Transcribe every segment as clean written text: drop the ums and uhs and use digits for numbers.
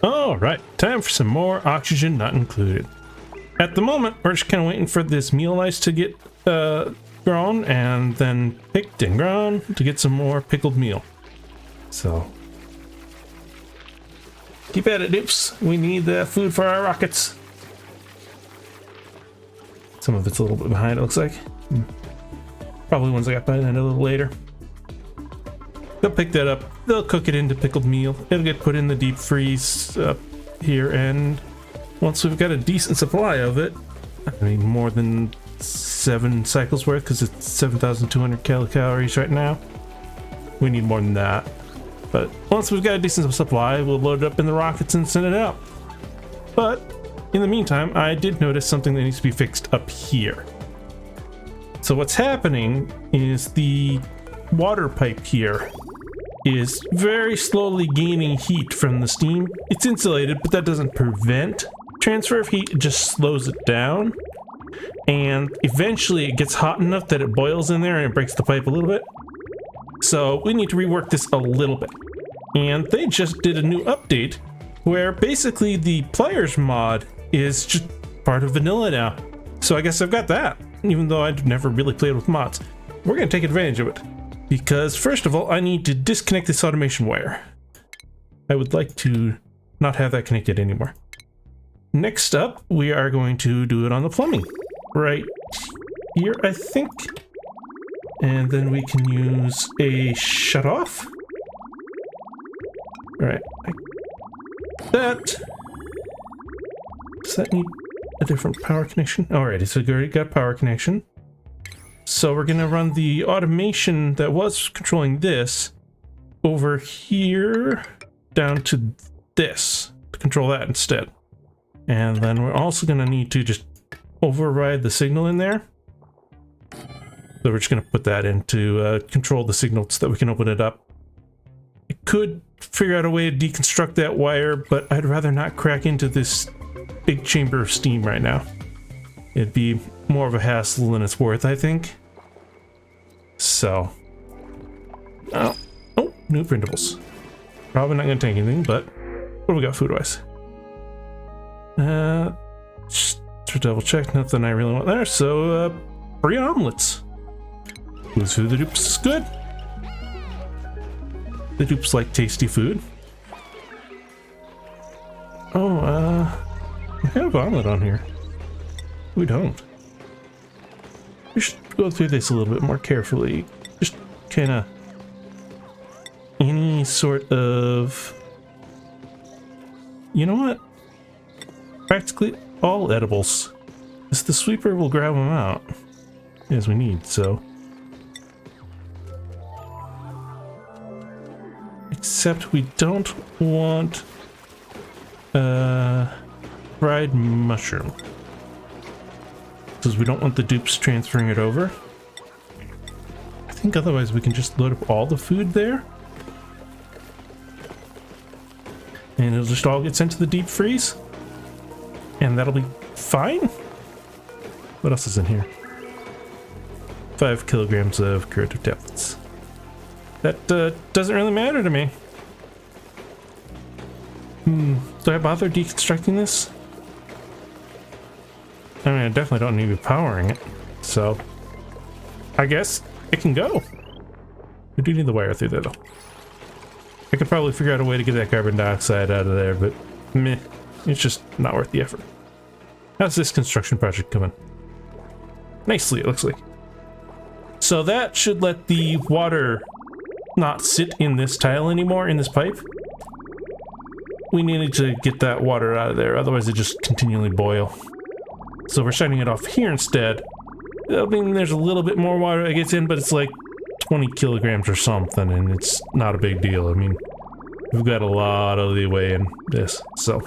All right, time for some more oxygen not included. At the moment, we're just kind of waiting for this meal ice to get grown and then picked and grown to get some more pickled meal. So keep at it, Dupes. We need food for our rockets. Some of it's a little bit behind, it looks like. Probably ones I got by then a little later. They'll pick that up. They'll cook it into pickled meal. It'll get put in the deep freeze up here, and once we've got a decent supply of it, I mean more than 7 cycles worth, because it's 7,200 kilocalories right now. We need more than that. But once we've got a decent supply, we'll load it up in the rockets and send it out. But in the meantime, I did notice something that needs to be fixed up here. So what's happening is the water pipe here is very slowly gaining heat from the steam. It's insulated, but that doesn't prevent transfer of heat, it just slows it down. And eventually it gets hot enough that it boils in there and it breaks the pipe a little bit. So we need to rework this a little bit. And they just did a new update where basically the players mod is just part of vanilla now. So I guess I've got that, even though I've never really played with mods. We're going to take advantage of it. Because first of all, I need to disconnect this automation wire. I would like to not have that connected anymore. Next up, we are going to do it on the plumbing. Right here, I think. And then we can use a shut off. All right, like that. Does that need a different power connection? Alrighty, so we already got power connection. So we're gonna run the automation that was controlling this over here down to this to control that instead. And then we're also gonna need to just override the signal in there. So we're just gonna put that in to control the signal so that we can open it up. I could figure out a way to deconstruct that wire, but I'd rather not crack into this big chamber of steam right now. It'd be more of a hassle than it's worth, I think. So, oh, new printables. Probably not gonna take anything, but what do we got food-wise? Just to double check, nothing I really want there. So, 3 omelets. Who's food? The Dupes is good. The Dupes like tasty food. Oh, we have omelet on here. We don't. We should go through this a little bit more carefully. Just kind of any sort of, you know what? Practically all edibles. Because the sweeper will grab them out as we need, so. Except we don't want fried mushroom. Because we don't want the dupes transferring it over. I think otherwise we can just load up all the food there. And it'll just all get sent to the deep freeze. And that'll be fine. What else is in here? 5 kilograms of curative tablets. That doesn't really matter to me. Do I bother deconstructing this? I mean, I definitely don't need to be powering it, so I guess it can go. We do need the wire through there, though. I could probably figure out a way to get that carbon dioxide out of there, but meh, it's just not worth the effort. How's this construction project coming? Nicely, it looks like. So that should let the water not sit in this tile anymore, in this pipe. We needed to get that water out of there, otherwise it just continually boil. So we're shutting it off here instead. I mean, there's a little bit more water that gets in, but it's like 20 kilograms or something, and it's not a big deal. I mean, we've got a lot of leeway in this, so.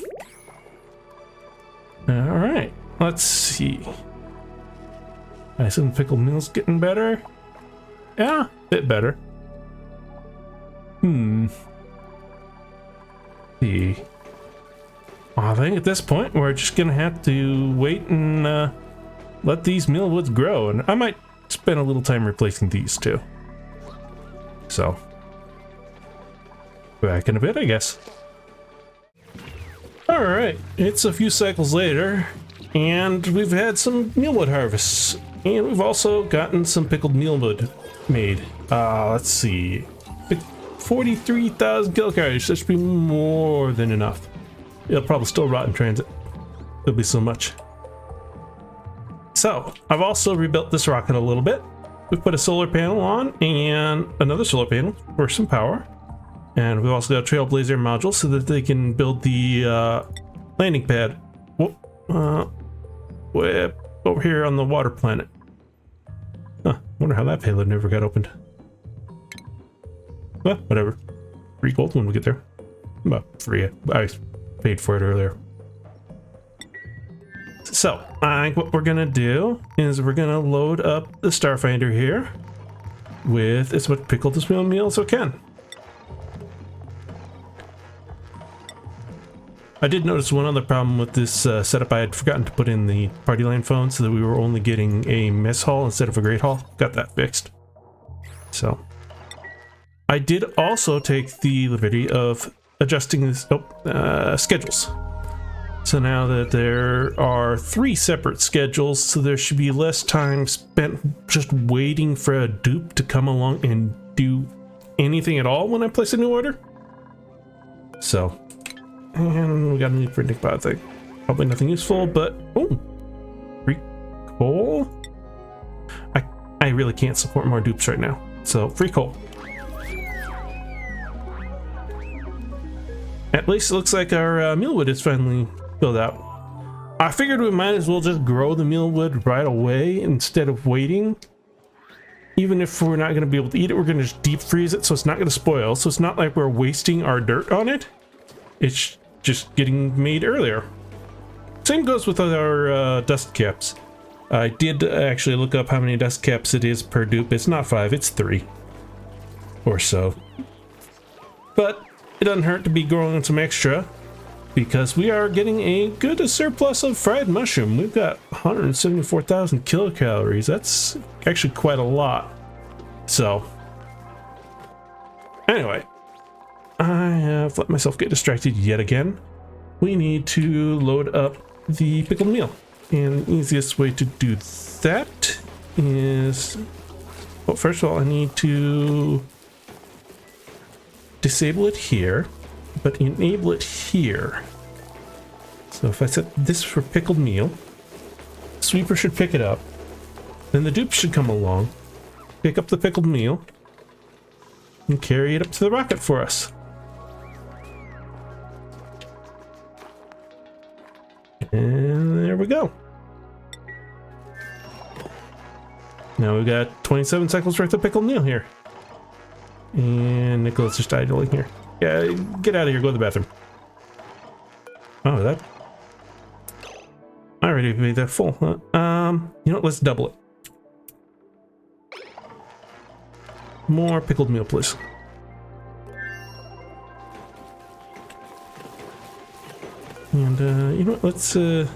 Alright, let's see. I assume pickled meal's getting better? Yeah, a bit better. See. I think at this point we're just gonna have to wait and let these mealwoods grow, and I might spend a little time replacing these too. So, back in a bit, I guess. All right, it's a few cycles later, and we've had some mealwood harvests, and we've also gotten some pickled mealwood made. Let's see, 43,000 kilocalories. That should be more than enough. It'll probably still rot in transit. There'll be so much. So I've also rebuilt this rocket a little bit. We've put a solar panel on and another solar panel for some power. And we've also got a Trailblazer module so that they can build the landing pad way over here on the water planet. Huh, wonder how that payload never got opened. Well, whatever. Free gold when we get there. Well, free. I paid for it earlier. So, I think what we're gonna do is we're gonna load up the Starfinder here with as much pickled meal as we can. I did notice one other problem with this setup. I had forgotten to put in the party line phone so that we were only getting a mess hall instead of a great hall. Got that fixed. So, I did also take the liberty of adjusting this schedules. So now that there are 3 separate schedules, so there should be less time spent just waiting for a dupe to come along and do anything at all when I place a new order. So, and we got a new printing pod thing. Probably nothing useful, but oh, free coal. I really can't support more dupes right now, so free coal. At least it looks like our mealwood is finally filled out. I figured we might as well just grow the mealwood right away instead of waiting. Even if we're not going to be able to eat it, we're going to just deep freeze it so it's not going to spoil. So it's not like we're wasting our dirt on it. It's just getting made earlier. Same goes with our dust caps. I did actually look up how many dust caps it is per dupe. It's not 5, it's 3 or so. But it doesn't hurt to be growing some extra, because we are getting a good surplus of fried mushroom. We've got 174,000 kilocalories. That's actually quite a lot. So, anyway, I have let myself get distracted yet again. We need to load up the pickled meal. And the easiest way to do that is, well, first of all, I need to disable it here, but enable it here. So if I set this for pickled meal, Sweeper should pick it up. Then the dupe should come along, pick up the pickled meal, and carry it up to the rocket for us. And there we go. Now we've got 27 cycles worth of pickled meal here. And Nicholas just idling here. Yeah, get out of here, go to the bathroom. Oh, that... I already made that full. You know what, let's double it. More pickled meal, please. And, you know what, let's, do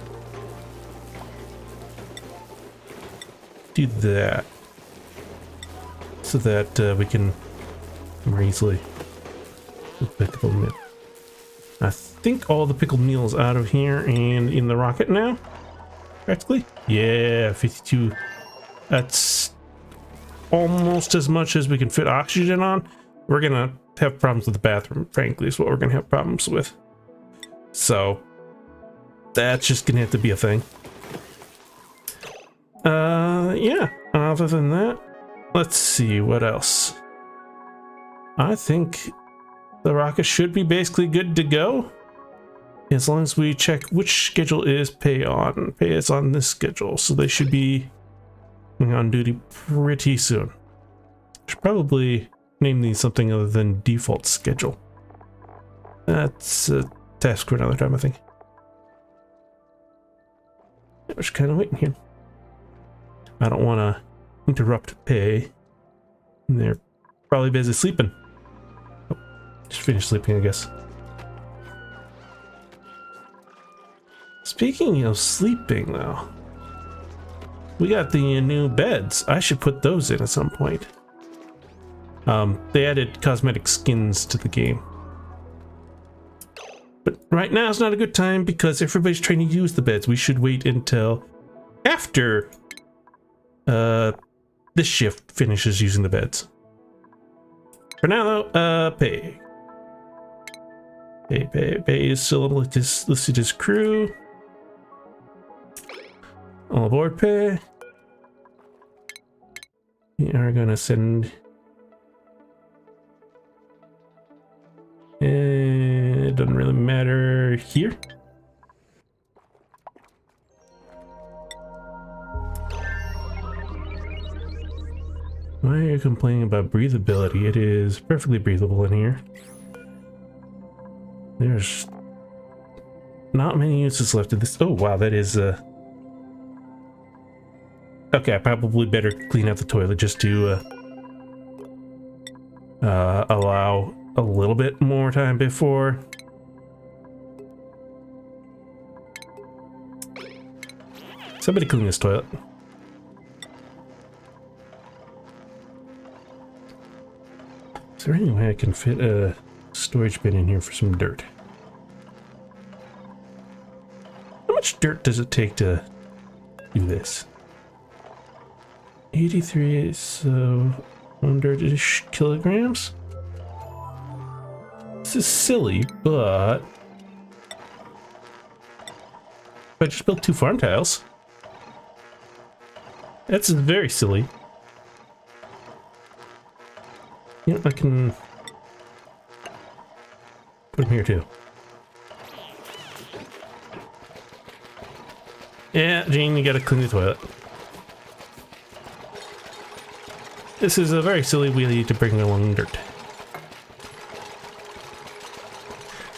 that. So that, we can more easily pickled meal. I think all the pickled meal is out of here and in the rocket now. Practically. Yeah, 52. That's almost as much as we can fit oxygen on. We're gonna have problems with the bathroom, frankly, is what we're gonna have problems with. So that's just gonna have to be a thing. Yeah, other than that, let's see what else. I think the rocket should be basically good to go, as long as we check which schedule is pay on. Pay is on this schedule, so they should be on duty pretty soon. Should probably name these something other than default schedule. That's a task for another time, I think. I was kind of waiting here. I don't want to interrupt pay. They're probably busy sleeping. Oh, just finished sleeping, I guess. Speaking of sleeping, though, we got the new beds. I should put those in at some point. They added cosmetic skins to the game. But right now is not a good time because everybody's trying to use the beds. We should wait until after this shift finishes using the beds. For now though, Pay. Pay is still listed as crew. All aboard, Pay. We are gonna send... It doesn't really matter here. Why are you complaining about breathability? It is perfectly breathable in here. There's not many uses left of this. Oh wow, that is okay, I probably better clean out the toilet just to allow a little bit more time before. Somebody clean this toilet. Is there any way I can fit a storage bin in here for some dirt? How much dirt does it take to do this? 83, so 100-ish kilograms? This is silly, but if I just built 2 farm tiles, that's very silly. You know, I can put them here too. Yeah, Gene, you gotta clean the toilet. This is a very silly wheelie to bring along dirt.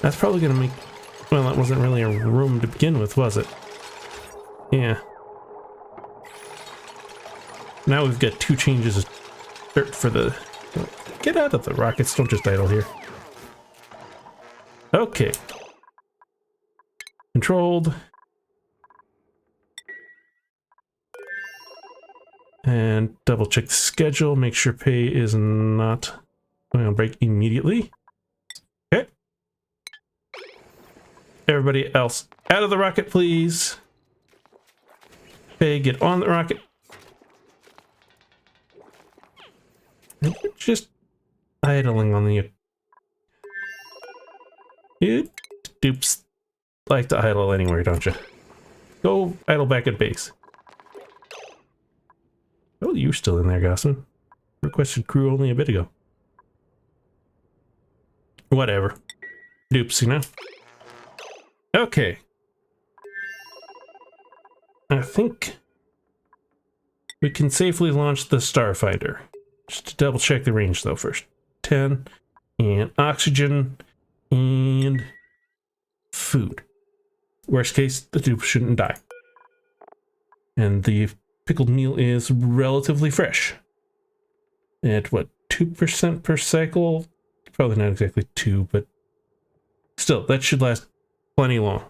That's probably gonna make... Well, that wasn't really a room to begin with, was it? Yeah. Now we've got 2 changes of dirt for the... Get out of the rockets, don't just idle here. Okay. Controlled. And double check the schedule, make sure Pay is not going on break immediately. Okay. Everybody else out of the rocket, please. Pay, get on the rocket. Just idling on the... You dupes like to idle anywhere, don't you? Go idle back at base. Oh, you're still in there, Gossman. Requested crew only a bit ago. Whatever. Dupes, you know? Okay. I think we can safely launch the Starfinder. Just to double check the range though first. 10, and oxygen, and food. Worst case, the dupe shouldn't die. And the pickled meal is relatively fresh. At what, 2% per cycle? Probably not exactly 2, but still, that should last plenty long.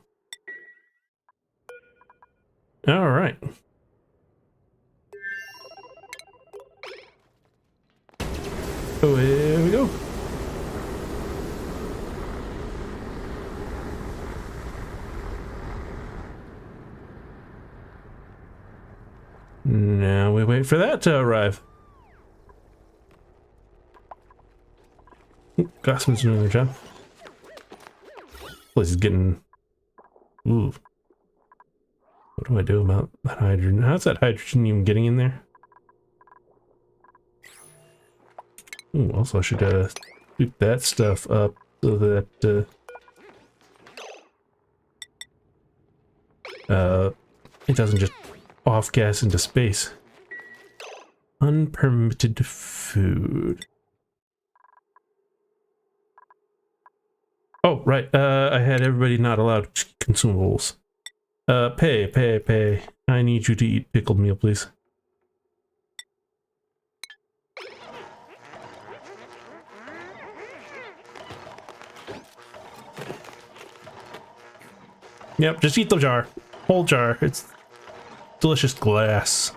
Alright. Oh, here we go. Now we wait for that to arrive. Gossman's doing their job. Place is getting... Ooh. What do I do about that hydrogen? How's that hydrogen even getting in there? Ooh, also I should scoop that stuff up so that it doesn't just off gas into space. Unpermitted food. Oh, right. I had everybody not allowed consumables. Pay. I need you to eat pickled meal, please. Yep, just eat the jar. Whole jar. It's delicious glass.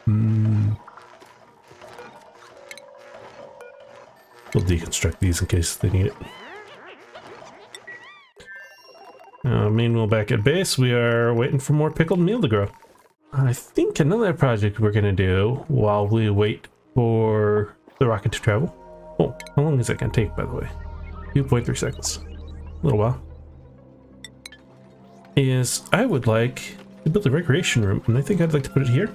We'll deconstruct these in case they need it. Meanwhile, back at base, we are waiting for more pickled meal to grow. I think another project we're gonna do while we wait for the rocket to travel. Oh, how long is that gonna take, by the way? 2.3 seconds. A little while. Is I would like to build a recreation room, and I think I'd like to put it here.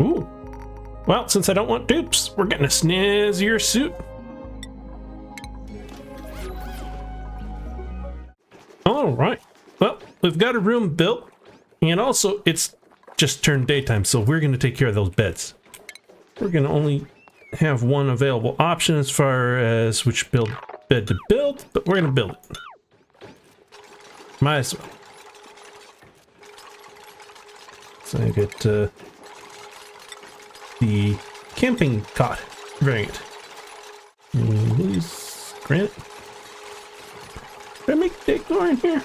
Ooh. Well, since I don't want dupes, we're getting a snazzier suit. All right. Well, we've got a room built, and also it's just turned daytime, so we're going to take care of those beds. We're going to only have one available option as far as which bed to build, but we're going to build it. Might as well. So I get the camping cot variant. Please, granite. Did I make decor in here?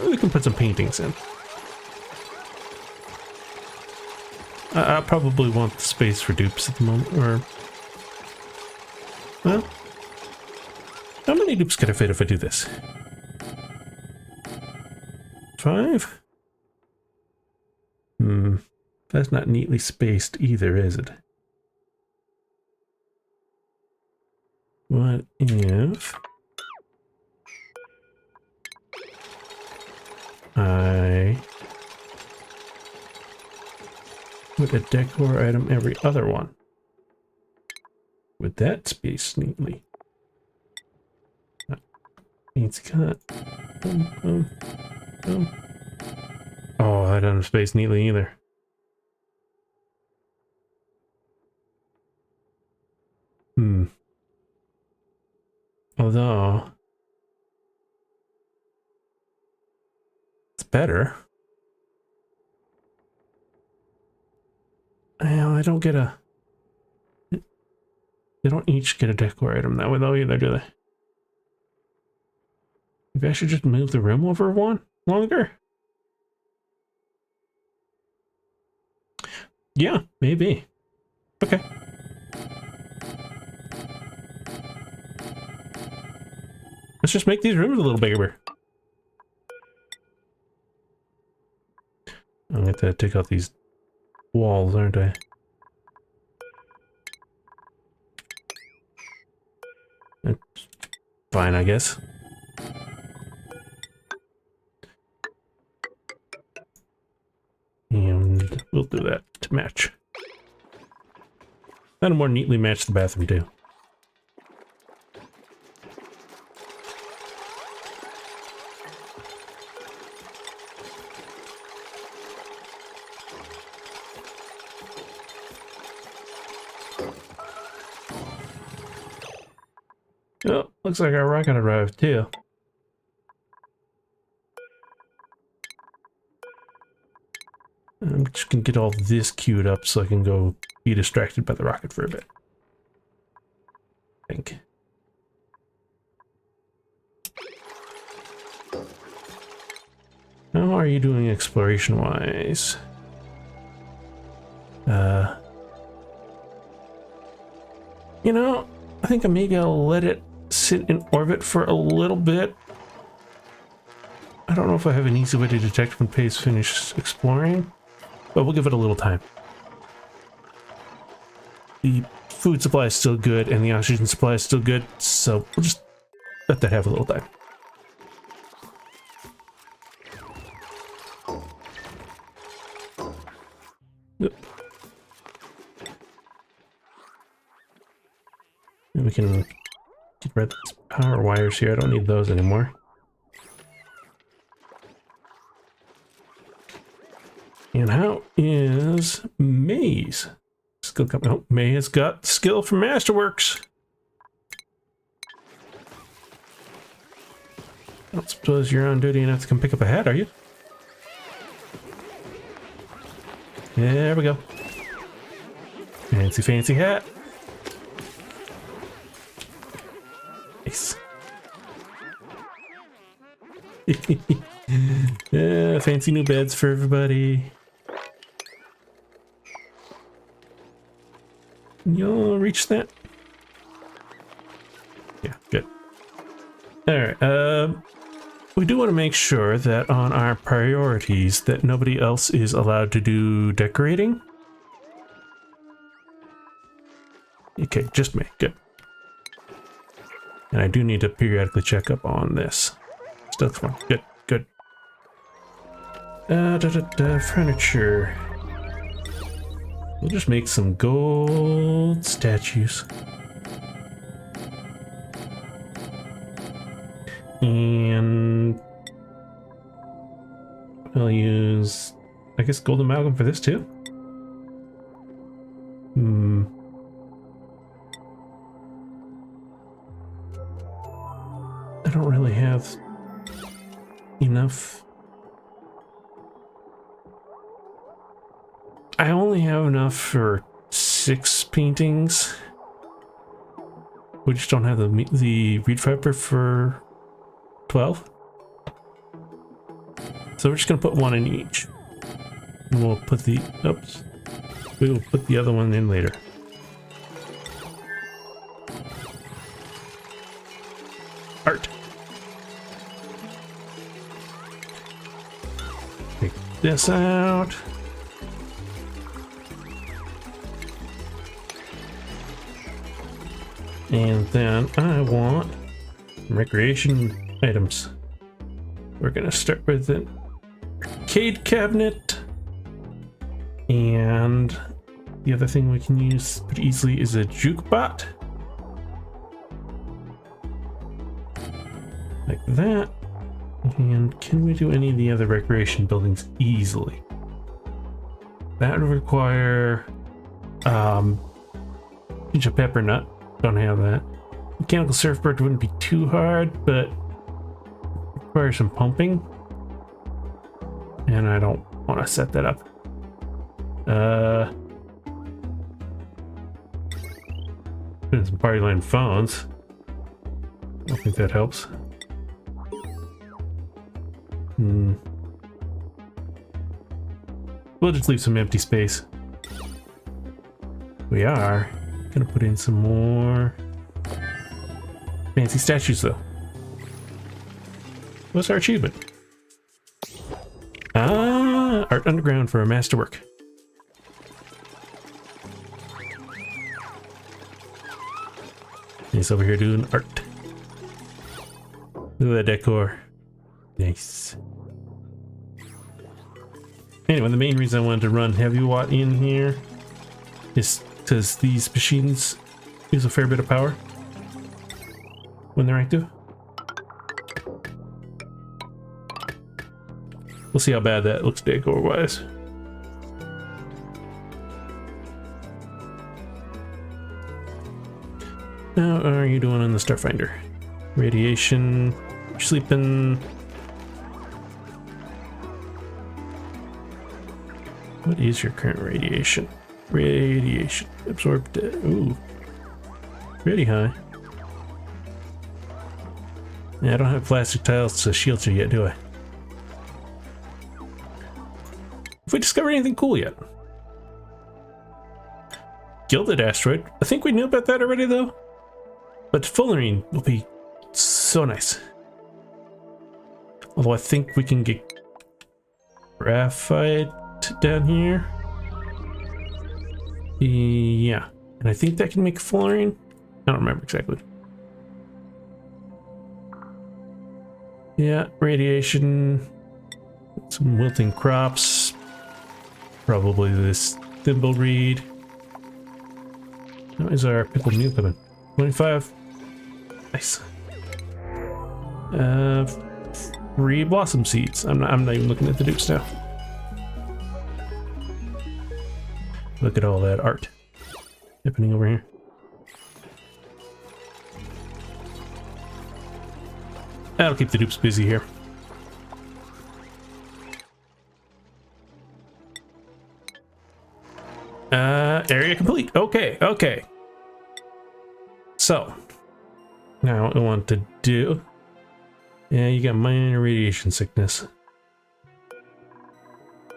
We can put some paintings in. I probably want the space for dupes at the moment, or... Well... How many dupes could I fit if I do this? 5? That's not neatly spaced either, is it? What if... I put a decor item every other one? Would that space neatly? It's cut. Oh, I don't space neatly either. Although it's better. Well, I don't get a... They don't each get a decor item that way though either, do they? Maybe I should just move the room over one longer? Yeah, maybe. Okay. Let's just make these rooms a little bigger. I'm going to take out these walls, aren't I? That's fine, I guess. And we'll do that to match. That'll more neatly match the bathroom too. Oh, looks like our rocket arrived too. I'm just gonna get all this queued up so I can go be distracted by the rocket for a bit. I think. How are you doing exploration-wise? You know, I think maybe I'll let it sit in orbit for a little bit. I don't know if I have an easy way to detect when Pay's finished exploring, but we'll give it a little time. The food supply is still good and the oxygen supply is still good, so we'll just let that have a little time. Yep. And we can get rid of these power wires here. I don't need those anymore. And how is May's skill coming? Oh, May has got skill from Masterworks. I don't suppose you're on duty enough to come pick up a hat, are you? There we go. Fancy, fancy hat. Nice. Yeah, fancy new beds for everybody. You'll reach that. Yeah, good. Alright, we do want to make sure that on our priorities that nobody else is allowed to do decorating. Okay, just me. Good. And I do need to periodically check up on this. Still fun. Good, good. Furniture. We'll just make some gold statues. And I'll use, I guess, gold amalgam for this too. I don't really have enough. I only have enough for 6 paintings. We just don't have the reed fiber for 12. So we're just gonna put one in each. And we'll put the, oops. We will put the other one in later. Art. Take this out. And then I want recreation items. We're gonna start with an arcade cabinet. And the other thing we can use pretty easily is a jukebot. Like that. And can we do any of the other recreation buildings easily? That would require pinch of pepper nut. Don't have that. Mechanical surfboard wouldn't be too hard, but requires some pumping. And I don't want to set that up. Put in some party line phones. I don't think that helps. We'll just leave some empty space. We are gonna put in some more fancy statues though. What's our achievement? Ah, Art Underground for a masterwork. He's over here doing art. Look at that decor. Nice. Anyway, the main reason I wanted to run heavy watt in here is because these machines use a fair bit of power when they're active. We'll see how bad that looks decor wise. How are you doing on the Starfinder? Radiation, you're sleeping. What is your current radiation? Radiation absorbed. Ooh, pretty high. Yeah, I don't have plastic tiles to shield you yet, do I? Have we discovered anything cool yet? Gilded asteroid. I think we knew about that already, though. But fullerene will be so nice. Although I think we can get graphite down here. Yeah, and I think that can make fullerene. I don't remember exactly. Yeah, radiation, some wilting crops, probably this thimble reed. How is our pickled meal coming? 25. Nice. Free blossom seeds. I'm not even looking at the dupes now. Look at all that art happening over here. That'll keep the dupes busy here. Area complete. Okay, okay. So, now what I want to do... Yeah, you got minor radiation sickness.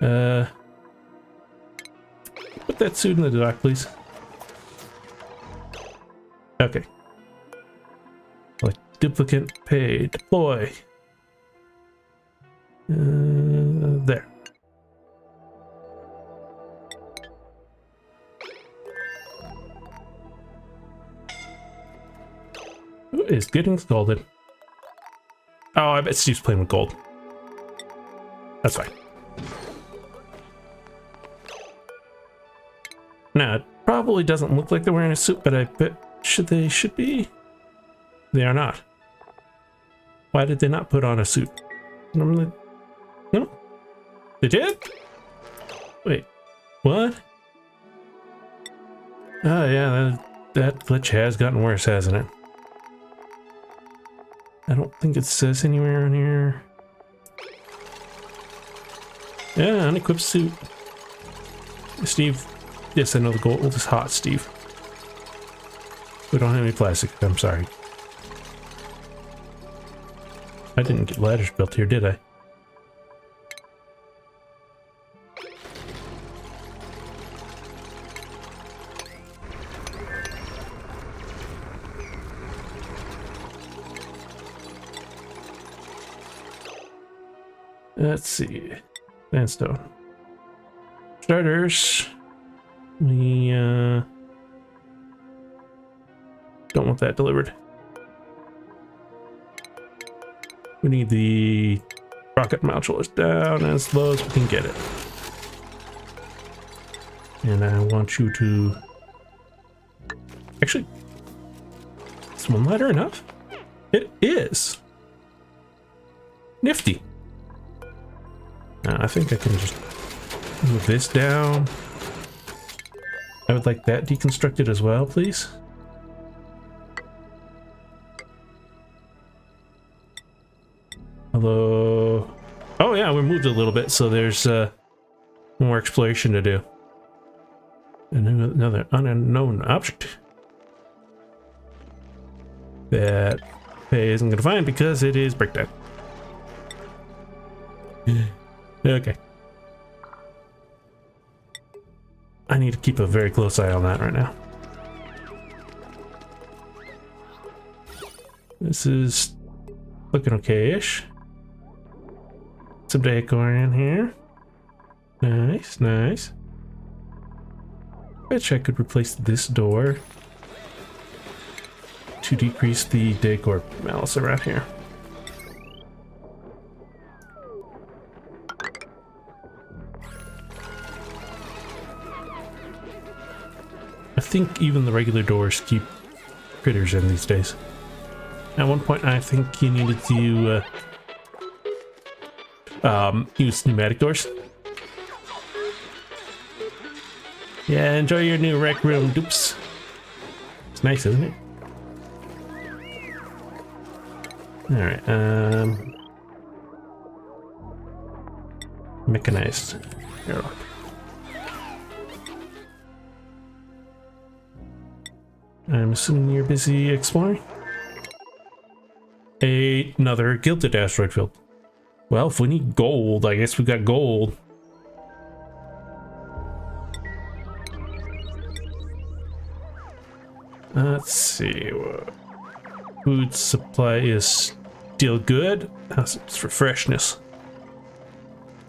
Put that suit in the dock, please. Okay. Like duplicant, pay, deploy. There. Who is getting scolded? Oh, I bet Steve's playing with gold. That's fine. Now, it probably doesn't look like they're wearing a suit, but I bet they should be. They are not. Why did they not put on a suit? Normally, no, they did. Wait, what? Oh yeah, that glitch has gotten worse, hasn't it? I don't think it says anywhere on here. Yeah, unequipped suit. Steve. Yes, I know the gold is hot, Steve. We don't have any plastic. I'm sorry. I didn't get ladders built here, did I? Let's see. Sandstone. Starters. We don't want that delivered. We need the rocket modulus down as low as we can get it. And I want you to... Actually, is one ladder enough? It is. Nifty. I think I can just move this down. I would like that deconstructed as well, please. Hello. Oh yeah, we moved a little bit, so there's more exploration to do. And another unknown object that Faye isn't gonna find because it is breakdown. Okay. I need to keep a very close eye on that right now. This is looking okay-ish. Some decor in here. Nice, nice. Bet you I could replace this door to decrease the decor malice around here. I think even the regular doors keep critters in these days. At one point, I think you needed to use pneumatic doors. Yeah, enjoy your new rec room, dupes. It's nice, isn't it? Alright, mechanized airlock. I'm assuming you're busy exploring? Another gilded asteroid field. Well, if we need gold, I guess we got gold. Let's see. Food supply is still good. How's it for freshness?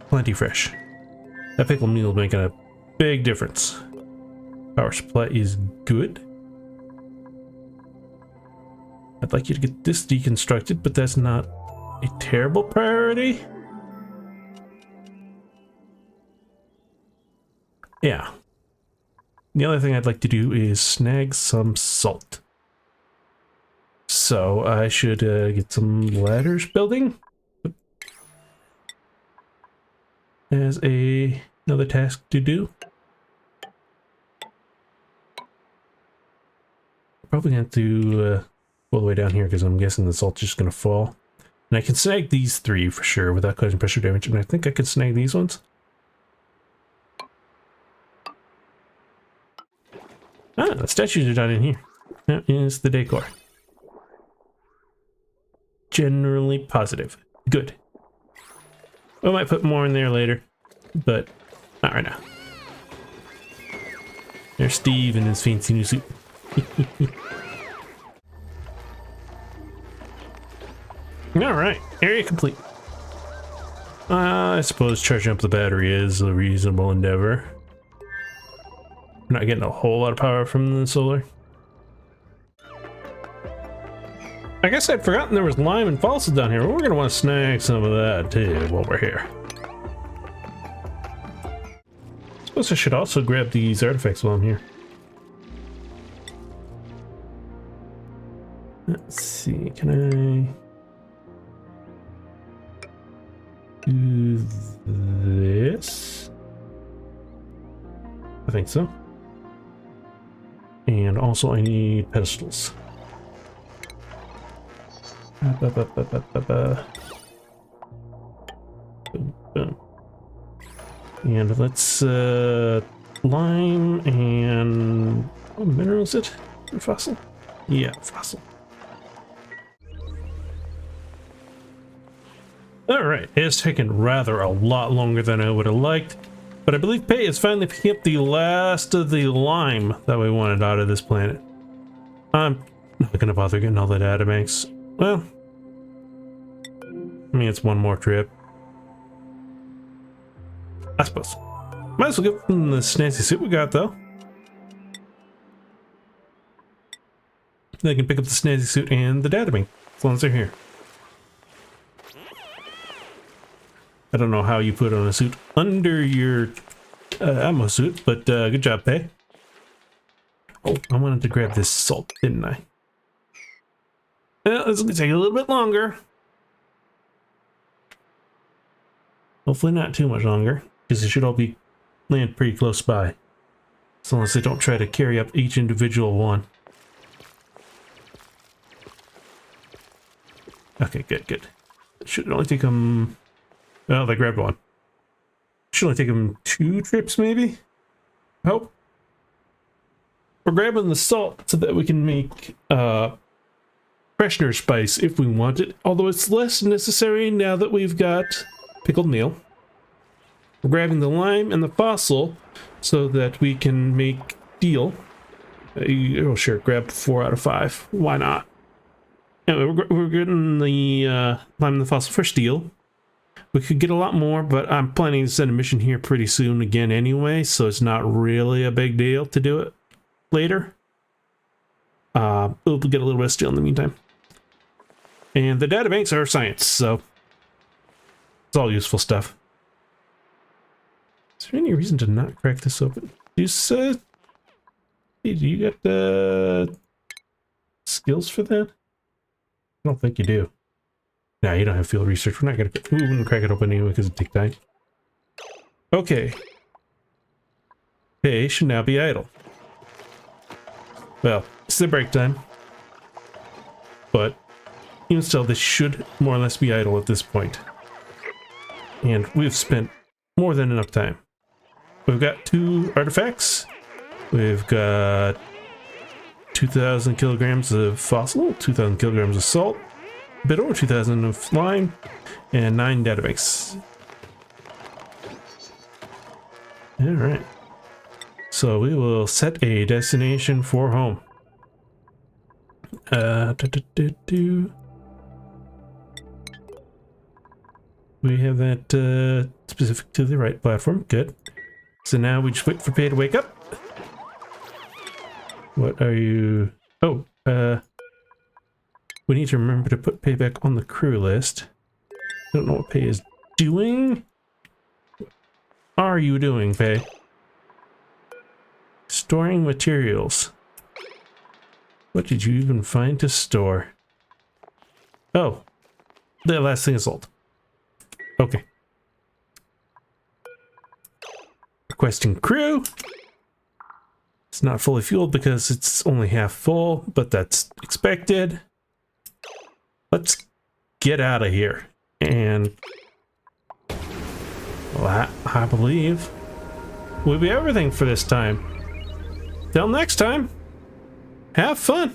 Plenty fresh. That pickle meal making a big difference. Power supply is good. I'd like you to get this deconstructed, but that's not a terrible priority. Yeah. The other thing I'd like to do is snag some salt. So I should get some ladders building as another task to do. Probably going to do all the way down here because I'm guessing the salt's just going to fall. And I can snag these three for sure without causing pressure damage. And I think I could snag these ones. Ah, the statues are done in here. That is the decor. Generally positive. Good. We might put more in there later, but not right now. There's Steve in his fancy new suit. All right, area complete. I suppose charging up the battery is a reasonable endeavor. We're not getting a whole lot of power from the solar. I guess I'd forgotten there was lime and fossils down here. We're gonna want to snag some of that too while we're here. I suppose I should also grab these artifacts while I'm here. Let's see, can I do this? I think so. And also I need pedestals. Boom, boom. And let's lime and what mineral is it? Fossil? Yeah, fossil. Alright, it has taken rather a lot longer than I would have liked, but I believe Pei is finally picking up the last of the lime that we wanted out of this planet. I'm not gonna bother getting all the data banks. Well, I mean, it's one more trip. I suppose. Might as well get from the snazzy suit we got, though. They can pick up the snazzy suit and the data bank, as long as they're here. I don't know how you put on a suit under your ammo suit, but good job, Pei. Oh, I wanted to grab this salt, didn't I? Well, it's gonna take a little bit longer. Hopefully not too much longer, because it should all be land pretty close by. As long as they don't try to carry up each individual one. Okay, good, good. It should only take them... Oh, they grabbed one. Should only take them 2 trips, maybe? I hope. We're grabbing the salt so that we can make freshener spice if we want it, although it's less necessary now that we've got pickled meal. We're grabbing the lime and the fossil so that we can make steel. Oh, sure, grab 4 out of 5. Why not? Anyway, we're getting the lime and the fossil for steel. We could get a lot more, but I'm planning to send a mission here pretty soon again anyway, so it's not really a big deal to do it later. We'll get a little bit of steel in the meantime. And the databanks are science, so it's all useful stuff. Is there any reason to not crack this open? Hey, do you got skills for that? I don't think you do. No, you don't have field research. We wouldn't crack it open anyway because it'd take time. Okay. Pei should now be idle. Well, it's their break time. But even still, this should more or less be idle at this point. And we've spent more than enough time. We've got 2 artifacts. We've got 2,000 kilograms of fossil, 2,000 kilograms of salt, a bit over 2,000 of lime, and 9 databanks. Alright. So we will set a destination for home. We have that specific to the right platform. Good. So now we just wait for Pei to wake up. What are you... Oh, we need to remember to put Pei back on the crew list. I don't know what Pei is doing. What are you doing, Pei? Storing materials. What did you even find to store? Oh, the last thing is salt. Okay. Requesting crew. It's not fully fueled because it's only half full, but that's expected. Let's get out of here. And well, I believe will be everything for this time. Till next time, have fun.